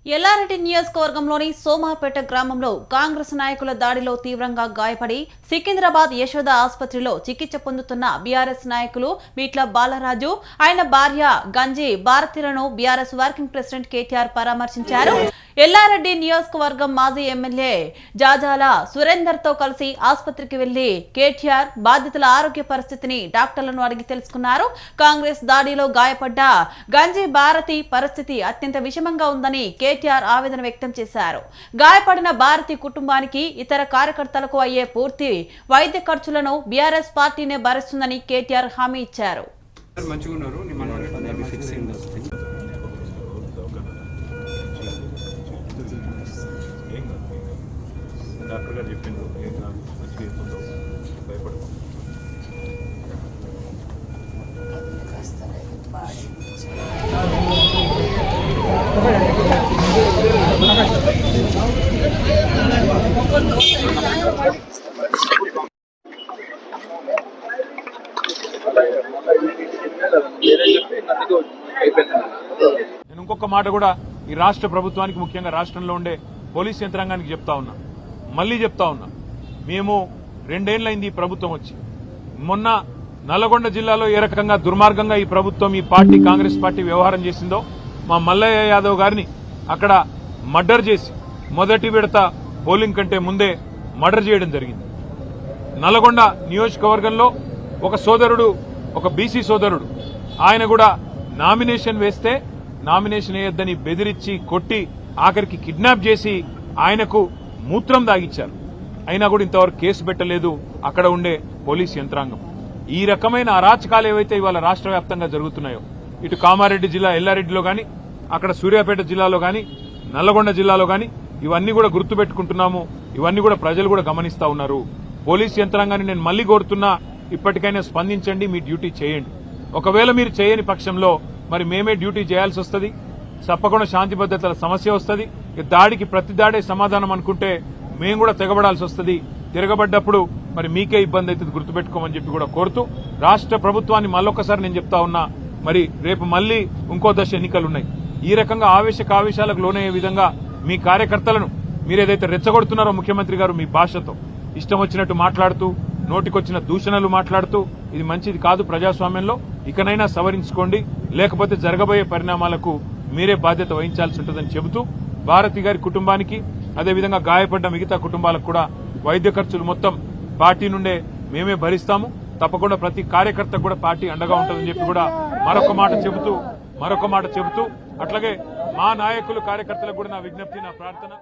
ఎల్లారెడ్డి నియోజకవర్గంలోని సోమాపేట గ్రామంలో కాంగ్రెస్ నాయకుల దాడిలో తీవ్రంగా గాయపడి సికింద్రాబాద్ యశోద ఆసుపత్రిలో చికిత్స పొందుతున్న బీఆర్ఎస్ నాయకులు మీట్ల బాలరాజు ఆయన భార్య గంజి భారతిలను బీఆర్ఎస్ వర్కింగ్ ప్రెసిడెంట్ కేటీఆర్ పరామర్శించారు. ఎల్లారెడ్డి నియోజకవర్గం మాజీ ఎమ్మెల్యే జాజాల సురేందర్ తో కలిసి ఆసుపత్రికి వెళ్లి కేటీఆర్ బాధితుల ఆరోగ్య పరిస్థితిని డాక్టర్లను అడిగి తెలుసుకున్నారు. కాంగ్రెస్ దాడిలో గాయపడ్డ గంజి భారతి పరిస్థితి అత్యంత విషమంగా ఉందని కేటీఆర్ ఆవేదన వ్యక్తం చేశారు. గాయపడిన భారతి కుటుంబానికి ఇతర కార్యకర్తలకు అయ్యే పూర్తి వైద్య ఖర్చులను బీఆర్ఎస్ పార్టీనే భరిస్తుందని కేటీఆర్ హామీ ఇచ్చారు. డాక్టర్ గారు చెప్పిండు ఏం కాదు మంచిగా అయిపోతావు భయపడతాం. నేను ఇంకొక మాట కూడా ఈ రాష్ట్ర ప్రభుత్వానికి ముఖ్యంగా రాష్ట్రంలో ఉండే పోలీస్ యంత్రాంగానికి చెప్తా ఉన్నా, మళ్లీ చెప్తా ఉన్నా, మేము 2 ఏళ్లైంది ఈ ప్రభుత్వం వచ్చి. మొన్న నల్లగొండ జిల్లాలో ఏ రకంగా దుర్మార్గంగా ఈ ప్రభుత్వం ఈ పార్టీ కాంగ్రెస్ పార్టీ వ్యవహారం చేసిందో మా మల్లయ్య యాదవ్ గారిని అక్కడ మర్డర్ చేసి మొదటి విడత పోలింగ్ కంటే ముందే మర్డర్ చేయడం జరిగింది. నల్లగొండ నియోజకవర్గంలో ఒక సోదరుడు, ఒక బీసీ సోదరుడు, ఆయన కూడా నామినేషన్ వేస్తే నామినేషన్ వేయొద్దని బెదిరించి కొట్టి ఆఖరికి కిడ్నాప్ చేసి ఆయనకు మూత్రం దాగిచ్చారు. అయినా కూడా ఇంతవరకు కేసు పెట్టలేదు అక్కడ ఉండే పోలీస్ యంత్రాంగం. ఈ రకమైన అరాచకాలు ఏవైతే ఇవాళ రాష్ట్ర వ్యాప్తంగా జరుగుతున్నాయో, ఇటు కామారెడ్డి జిల్లా ఎల్లారెడ్డిలో గాని, అక్కడ సూర్యాపేట జిల్లాలో గాని, నల్లగొండ జిల్లాలో గాని, ఇవన్నీ కూడా గుర్తుపెట్టుకుంటున్నాము. ఇవన్నీ కూడా ప్రజలు కూడా గమనిస్తా ఉన్నారు. పోలీస్ యంత్రాంగాన్ని నేను మళ్లీ కోరుతున్నా, ఇప్పటికైనా స్పందించండి, మీ డ్యూటీ చేయండి. ఒకవేళ మీరు చేయని పక్షంలో మరి మేమే డ్యూటీ చేయాల్సి వస్తుంది. తప్పకుండా శాంతి భద్రతల సమస్య వస్తుంది. దాడికి ప్రతి దాడే సమాధానం అనుకుంటే మేము కూడా తెగబడాల్సి వస్తుంది. తిరగబడ్డప్పుడు మరి మీకే ఇబ్బంది అవుతుంది, గుర్తుపెట్టుకోమని చెప్పి కూడా కోరుతూ, రాష్ట్ర ప్రభుత్వాన్ని మళ్ళొక్కసారి నేను చెప్తా ఉన్నా, మరి రేపు మళ్లీ ఇంకో దశ ఎన్నికలున్నాయి. ఈ రకంగా ఆవేశాలకు లోనయ్యే విధంగా మీ కార్యకర్తలను మీరేదైతే రెచ్చగొడుతున్నారో ముఖ్యమంత్రి గారు మీ భాషతో ఇష్టం వచ్చినట్టు మాట్లాడుతూ, నోటికొచ్చిన దూషణలు మాట్లాడుతూ, ఇది మంచిది కాదు ప్రజాస్వామ్యంలో. ఇకనైనా సవరించుకోండి, లేకపోతే జరగబోయే పరిణామాలకు మీరే బాధ్యత వహించాల్సి ఉంటుందని చెబుతూ, భారతి గారి కుటుంబానికి అదేవిధంగా గాయపడ్డ మిగతా కుటుంబాలకు కూడా వైద్య ఖర్చులు మొత్తం పార్టీ నుండే మేమే భరిస్తాము. తప్పకుండా ప్రతి కార్యకర్తకు కూడా పార్టీ అండగా ఉంటుందని చెప్పి కూడా మరొక మాట చెబుతూ అట్లాగే మా నాయకులు కార్యకర్తలకు కూడా నా విజ్ఞప్తి, నా ప్రార్థన.